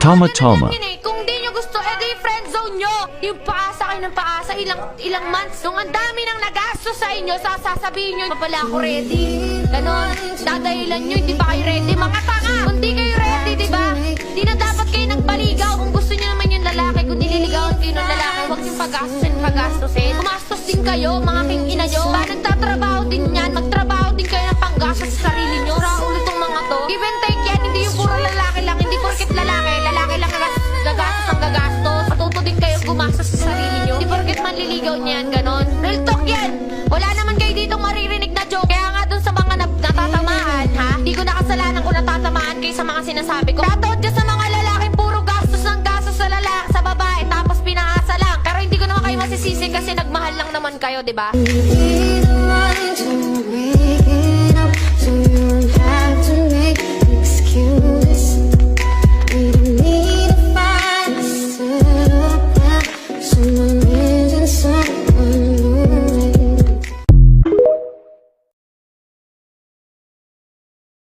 Tama tama. Kung di nyo gusto, edi friend zone nyo. Yung paasa kayo ng paasa, ilang months. Nung ang dami nang nagastos sa inyo, sasabihin nyo, pala ako ready. Ganon, dadahilan nyo, hindi ba kayo ready? Mga tanga! Kung di kayo ready, di ba? Di na dapat kayo nagbaligaw. Kung gusto nyo naman yung lalaki, kung nililigawan kayo ng lalaki, huwag yung pagastusin. Gumastos din kayo, mga king ina nyo. Ba, nagtatrabaho din yan. Magtrabaho din kayo ng panggastos sa sarili nyo. Raulo tong mga to. Give and take yan, hindi yung puro lalaki lang. Hindi porket lalaki lang gagastos ang gagastos. Patuto din kayo gumastos sa sarili nyo. Hindi porket manliligaw niyan, ganon. Real talk yan. Wala naman kayo ditong maririnig na joke. Kaya nga dun sa mga natatamaan, ha? Hindi ko nakasalanan kung natatamaan kayo sa mga sinasabi ko. Shoutout dyan sa mga lalaking puro gastos ng gastos sa lalaki, sa babae, tapos pinaasa lang. Pero hindi ko naman kayo masisisi kasi nagmahal lang naman kayo, di ba?